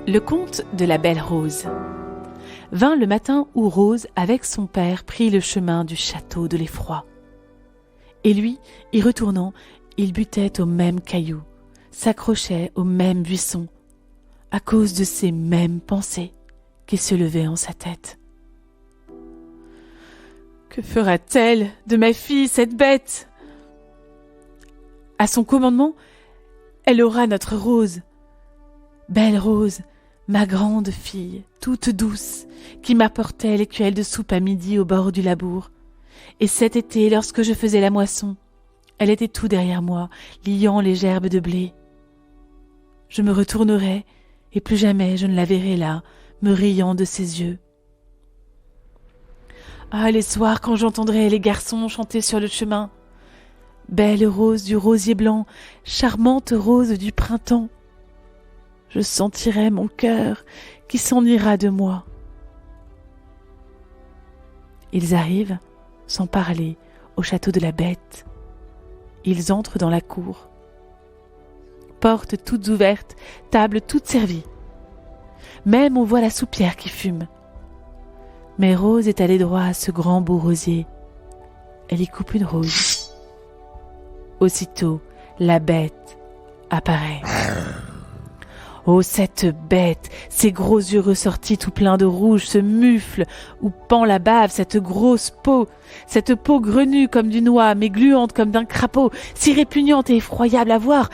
Le conte de la belle Rose. Vint le matin où Rose, avec son père, prit le chemin du château de l'Effroi. Et lui, y retournant, il butait aux mêmes cailloux, s'accrochait aux mêmes buissons, à cause de ces mêmes pensées qui se levaient en sa tête. Que fera-t-elle de ma fille, cette bête ? À son commandement, elle aura notre Rose. Belle Rose, ma grande fille, toute douce, qui m'apportait l'écuelle de soupe à midi au bord du labour. Et cet été, lorsque je faisais la moisson, elle était tout derrière moi, liant les gerbes de blé. Je me retournerai, et plus jamais je ne la verrai là, me riant de ses yeux. Ah, les soirs, quand j'entendrai les garçons chanter sur le chemin. Belle rose du rosier blanc, charmante rose du printemps. Je sentirai mon cœur qui s'en ira de moi. Ils arrivent, sans parler, au château de la bête. Ils entrent dans la cour. Portes toutes ouvertes, tables toutes servies. Même on voit la soupière qui fume. Mais Rose est allée droit à ce grand beau rosier. Elle y coupe une rose. Aussitôt, la bête apparaît. Oh, cette bête, ses gros yeux ressortis tout pleins de rouge se muflent où pend la bave, cette grosse peau, cette peau grenue comme du noix, mais gluante comme d'un crapaud, si répugnante et effroyable à voir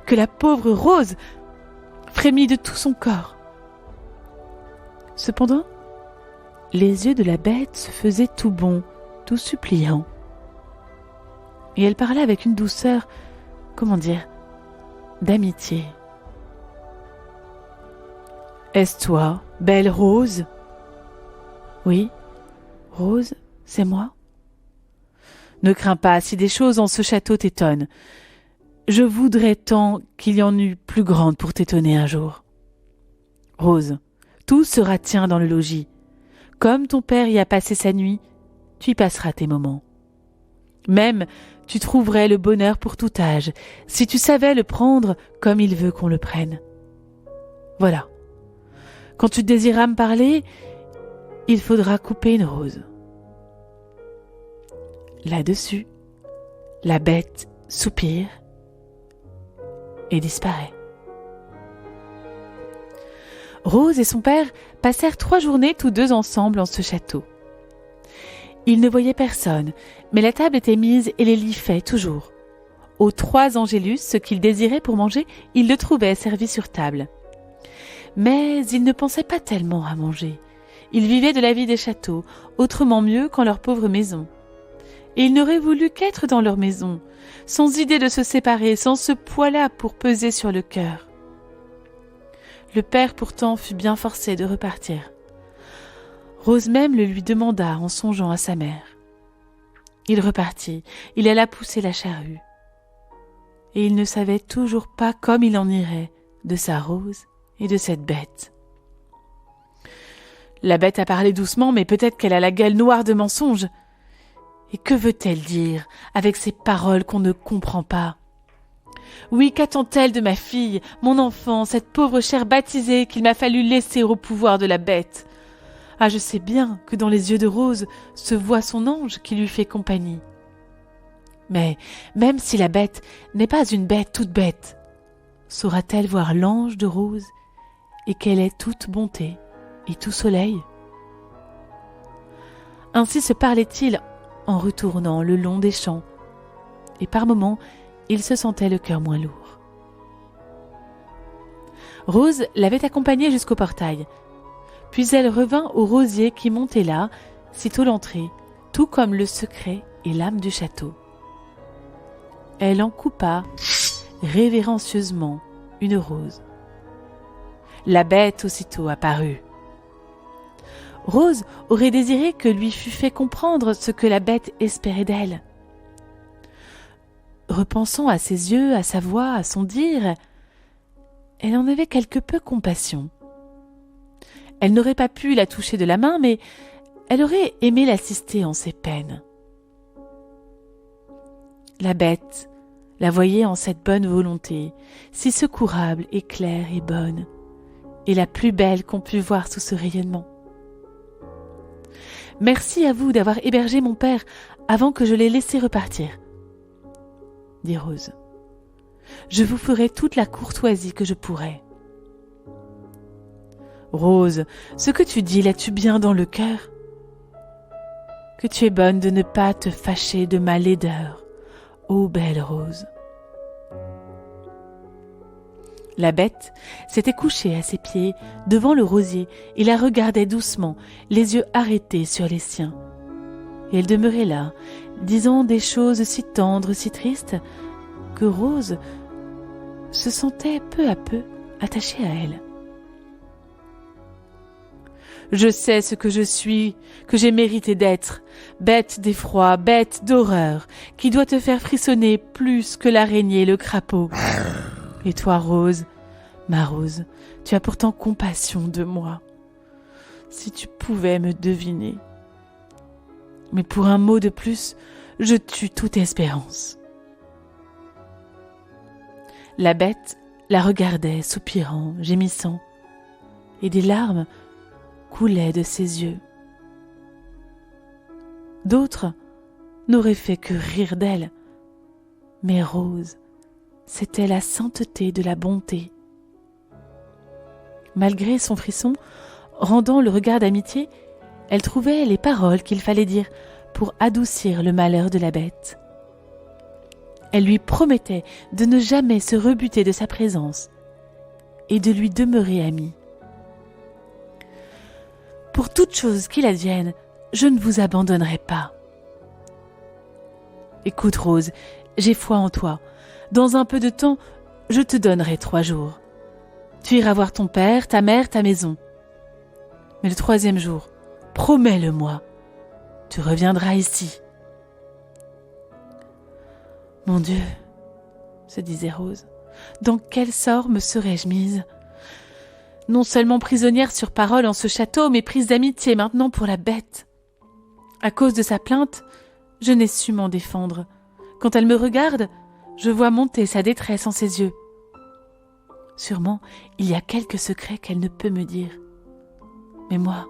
que la pauvre Rose frémit de tout son corps. Cependant, les yeux de la bête se faisaient tout bons, tout suppliants. Et elle parlait avec une douceur, d'amitié. Est-ce toi, belle Rose ? Oui, Rose, c'est moi. Ne crains pas si des choses en ce château t'étonnent. Je voudrais tant qu'il y en eût plus grande pour t'étonner un jour. Rose, tout sera tien dans le logis. Comme ton père y a passé sa nuit, tu y passeras tes moments. Même, tu trouverais le bonheur pour tout âge, si tu savais le prendre comme il veut qu'on le prenne. Voilà. Quand tu désiras me parler, il faudra couper une rose. Là-dessus, la bête soupire et disparaît. Rose et son père passèrent 3 journées tous deux ensemble en ce château. Ils ne voyaient personne, mais la table était mise et les lits faits toujours. Aux 3 angélus, ce qu'ils désiraient pour manger, ils le trouvaient servi sur table. Mais ils ne pensaient pas tellement à manger. Ils vivaient de la vie des châteaux, autrement mieux qu'en leur pauvre maison. Et ils n'auraient voulu qu'être dans leur maison, sans idée de se séparer, sans ce poids-là pour peser sur le cœur. Le père pourtant fut bien forcé de repartir. Rose même le lui demanda en songeant à sa mère. Il repartit, il alla pousser la charrue. Et il ne savait toujours pas comme il en irait de sa Rose et de cette bête. La bête a parlé doucement, mais peut-être qu'elle a la gueule noire de mensonge. Et que veut-elle dire avec ces paroles qu'on ne comprend pas ? Oui, qu'attend-elle de ma fille, mon enfant, cette pauvre chair baptisée qu'il m'a fallu laisser au pouvoir de la bête ? Ah, je sais bien que dans les yeux de Rose se voit son ange qui lui fait compagnie. Mais même si la bête n'est pas une bête toute bête, saura-t-elle voir l'ange de Rose et qu'elle est toute bonté et tout soleil ? Ainsi se parlait-il en retournant le long des champs, et par moments, il se sentait le cœur moins lourd. Rose l'avait accompagné jusqu'au portail, puis elle revint au rosier qui montait là, sitôt l'entrée, tout comme le secret et l'âme du château. Elle en coupa révérencieusement une rose. La bête aussitôt apparut. Rose aurait désiré que lui fût fait comprendre ce que la bête espérait d'elle. Repensant à ses yeux, à sa voix, à son dire, elle en avait quelque peu compassion. Elle n'aurait pas pu la toucher de la main, mais elle aurait aimé l'assister en ses peines. La bête la voyait en cette bonne volonté, si secourable et claire et bonne, et la plus belle qu'on pût voir sous ce rayonnement. Merci à vous d'avoir hébergé mon père avant que je l'ai laissé repartir, dit Rose. Je vous ferai toute la courtoisie que je pourrai. Rose, ce que tu dis, l'as-tu bien dans le cœur? Que tu es bonne de ne pas te fâcher de ma laideur, ô belle Rose. La bête s'était couchée à ses pieds devant le rosier et la regardait doucement, les yeux arrêtés sur les siens. Et elle demeurait là, disant des choses si tendres, si tristes, que Rose se sentait peu à peu attachée à elle. Je sais ce que je suis, que j'ai mérité d'être, bête d'effroi, bête d'horreur, qui doit te faire frissonner plus que l'araignée et le crapaud. Et toi, Rose, ma Rose, tu as pourtant compassion de moi. Si tu pouvais me deviner. Mais pour un mot de plus, je tue toute espérance. La bête la regardait, soupirant, gémissant, et des larmes coulaient de ses yeux. D'autres n'auraient fait que rire d'elle, mais Rose, c'était la sainteté de la bonté. Malgré son frisson, rendant le regard d'amitié, elle trouvait les paroles qu'il fallait dire pour adoucir le malheur de la bête. Elle lui promettait de ne jamais se rebuter de sa présence et de lui demeurer amie. Pour toute chose qu'il advienne, je ne vous abandonnerai pas. Écoute, Rose, j'ai foi en toi. Dans un peu de temps, je te donnerai 3 jours. Tu iras voir ton père, ta mère, ta maison. Mais le 3e jour, promets-le-moi, tu reviendras ici. Mon Dieu, se disait Rose, dans quel sort me serais-je mise? Non seulement prisonnière sur parole en ce château, mais prise d'amitié maintenant pour la bête. À cause de sa plainte, je n'ai su m'en défendre. Quand elle me regarde, je vois monter sa détresse en ses yeux. Sûrement, il y a quelque secret qu'elle ne peut me dire. Mais moi,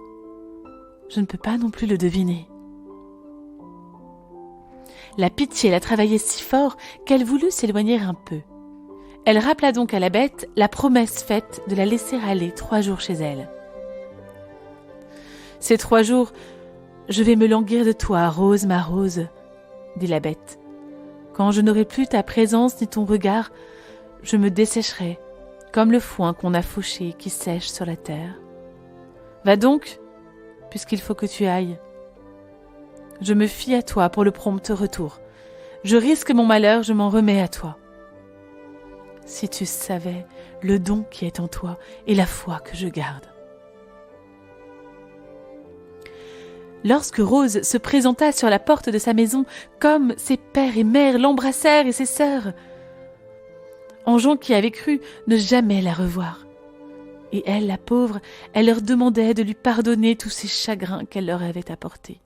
je ne peux pas non plus le deviner. La pitié la travaillait si fort qu'elle voulut s'éloigner un peu. Elle rappela donc à la bête la promesse faite de la laisser aller 3 jours chez elle. Ces 3 jours, je vais me languir de toi, Rose, ma Rose, dit la bête. Quand je n'aurai plus ta présence ni ton regard, je me dessécherai, comme le foin qu'on a fauché qui sèche sur la terre. Va donc, puisqu'il faut que tu ailles. Je me fie à toi pour le prompt retour. Je risque mon malheur, je m'en remets à toi. Si tu savais le don qui est en toi et la foi que je garde. Lorsque Rose se présenta sur la porte de sa maison, comme ses pères et mères l'embrassèrent et ses sœurs, Anjon qui avait cru ne jamais la revoir. Et elle, la pauvre, elle leur demandait de lui pardonner tous ces chagrins qu'elle leur avait apportés.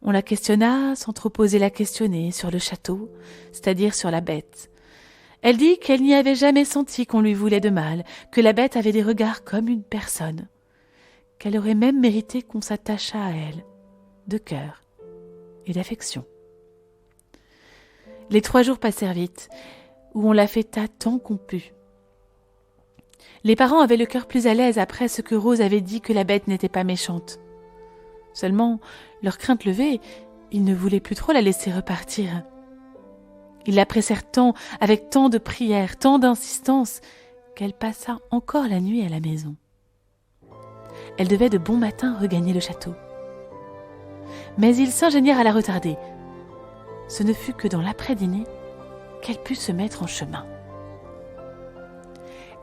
On la questionna, sans trop oser la questionner, sur le château, c'est-à-dire sur la bête. Elle dit qu'elle n'y avait jamais senti qu'on lui voulait de mal, que la bête avait des regards comme une personne, qu'elle aurait même mérité qu'on s'attachât à elle, de cœur et d'affection. Les 3 jours passèrent vite, où on la fêta tant qu'on put. Les parents avaient le cœur plus à l'aise après ce que Rose avait dit que la bête n'était pas méchante. Seulement, leur crainte levée, ils ne voulaient plus trop la laisser repartir. Ils la pressèrent tant, avec tant de prières, tant d'insistance, qu'elle passa encore la nuit à la maison. Elle devait de bon matin regagner le château. Mais ils s'ingénièrent à la retarder. Ce ne fut que dans l'après-dîner qu'elle put se mettre en chemin.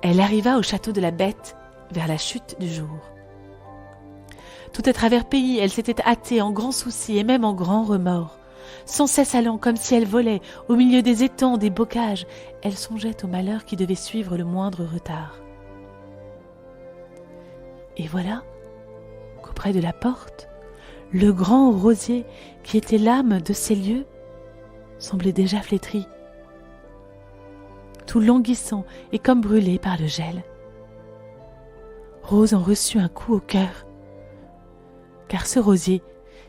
Elle arriva au château de la bête vers la chute du jour. Tout à travers pays, elle s'était hâtée en grand souci et même en grand remords. Sans cesse allant comme si elle volait, au milieu des étangs, des bocages, elle songeait au malheur qui devait suivre le moindre retard. Et voilà qu'auprès de la porte, le grand rosier qui était l'âme de ces lieux semblait déjà flétri, tout languissant et comme brûlé par le gel. Rose en reçut un coup au cœur. Car ce rosier,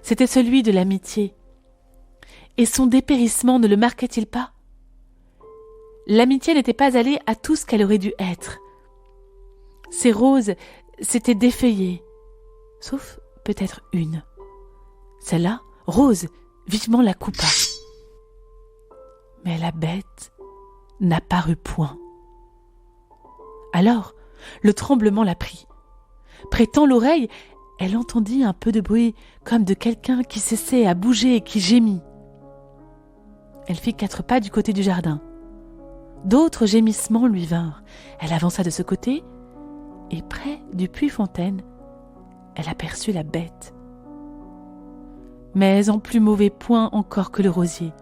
c'était celui de l'amitié. Et son dépérissement ne le marquait-il pas? L'amitié n'était pas allée à tout ce qu'elle aurait dû être. Ces roses s'étaient défeuillées, sauf peut-être une. Celle-là, Rose, vivement la coupa. Mais la bête n'apparut point. Alors, le tremblement la prit. Prêtant l'oreille, elle entendit un peu de bruit, comme de quelqu'un qui s'essaie à bouger et qui gémit. Elle fit 4 pas du côté du jardin. D'autres gémissements lui vinrent. Elle avança de ce côté, et près du puits-fontaine, elle aperçut la bête. Mais en plus mauvais point encore que le rosier.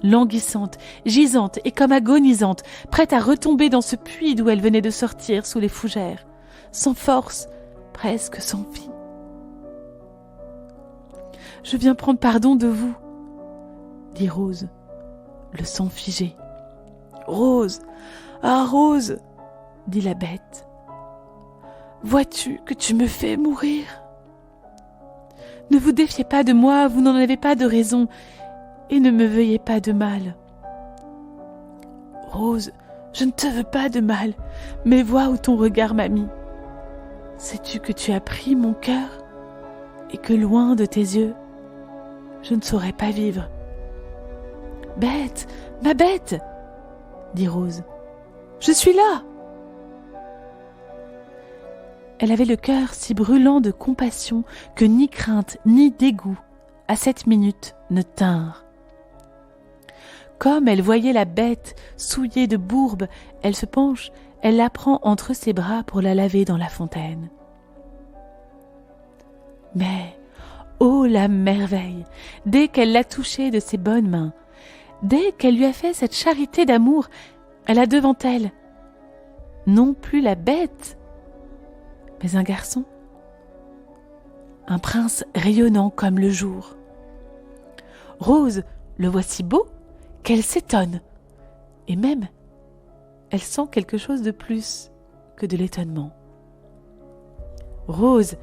Languissante, gisante et comme agonisante, prête à retomber dans ce puits d'où elle venait de sortir sous les fougères, sans force, presque sans vie. « Je viens prendre pardon de vous, » dit Rose, le sang figé. « Rose, ah Rose, » dit la bête, « vois-tu que tu me fais mourir ? Ne vous défiez pas de moi, vous n'en avez pas de raison, et ne me veuillez pas de mal. Rose, je ne te veux pas de mal, mais vois où ton regard m'a mis. Sais-tu que tu as pris mon cœur, et que loin de tes yeux, je ne saurais pas vivre. Bête, ma bête, dit Rose, je suis là. Elle avait le cœur si brûlant de compassion que ni crainte ni dégoût, à cette minute, ne tinrent. Comme elle voyait la bête souillée de bourbe, elle se penche, elle la prend entre ses bras pour la laver dans la fontaine. Mais, oh la merveille, dès qu'elle l'a touchée de ses bonnes mains, dès qu'elle lui a fait cette charité d'amour, elle a devant elle, non plus la bête, mais un garçon, un prince rayonnant comme le jour. Rose le voit si beau qu'elle s'étonne, et même elle sent quelque chose de plus que de l'étonnement. « Rose,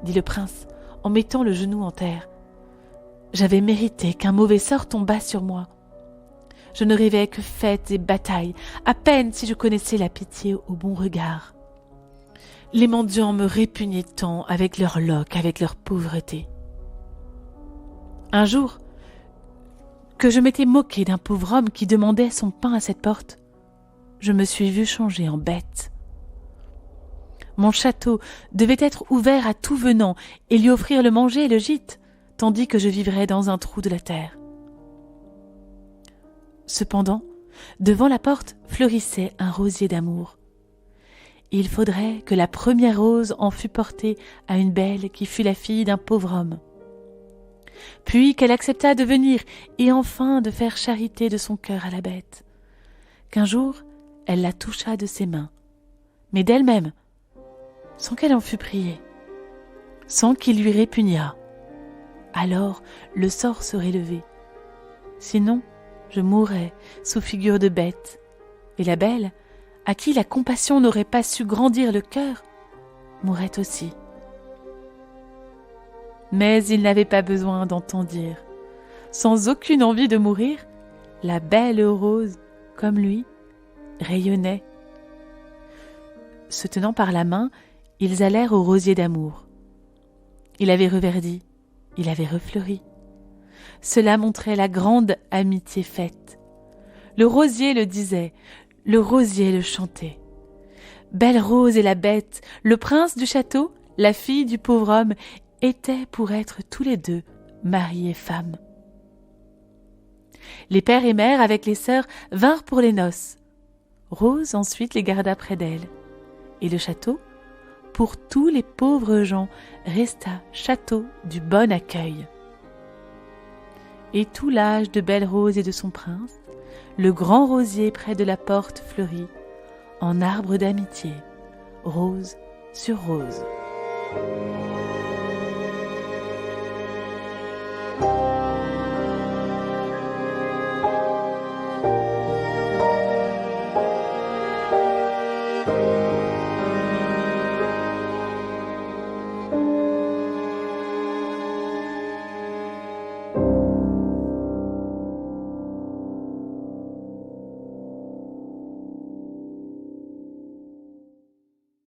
dit le prince en mettant le genou en terre, j'avais mérité qu'un mauvais sort tombât sur moi. Je ne rêvais que fêtes et batailles, à peine si je connaissais la pitié au bon regard. Les mendiants me répugnaient tant avec leurs loques, avec leur pauvreté. Un jour, que je m'étais moqué d'un pauvre homme qui demandait son pain à cette porte, je me suis vue changer en bête. Mon château devait être ouvert à tout venant et lui offrir le manger et le gîte, tandis que je vivrais dans un trou de la terre. Cependant, devant la porte fleurissait un rosier d'amour. Il faudrait que la première rose en fût portée à une belle qui fut la fille d'un pauvre homme. Puis qu'elle acceptât de venir et enfin de faire charité de son cœur à la bête. Qu'un jour, elle la toucha de ses mains, mais d'elle-même, sans qu'elle en fût priée, sans qu'il lui répugnât. Alors le sort serait levé. Sinon, je mourrais sous figure de bête, et la belle, à qui la compassion n'aurait pas su grandir le cœur, mourrait aussi. Mais il n'avait pas besoin d'entendre dire. Sans aucune envie de mourir, la belle rose, comme lui, rayonnait. Se tenant par la main, ils allèrent au rosier d'amour. Il avait reverdi, il avait refleuri. Cela montrait la grande amitié faite. Le rosier le disait, le rosier le chantait. Belle Rose et la bête, le prince du château, la fille du pauvre homme, étaient pour être tous les deux mari et femme. Les pères et mères avec les sœurs vinrent pour les noces. Rose ensuite les garda près d'elle. Et le château, pour tous les pauvres gens, resta château du bon accueil. Et tout l'âge de Belle Rose et de son prince, le grand rosier près de la porte fleurit, en arbre d'amitié, rose sur rose.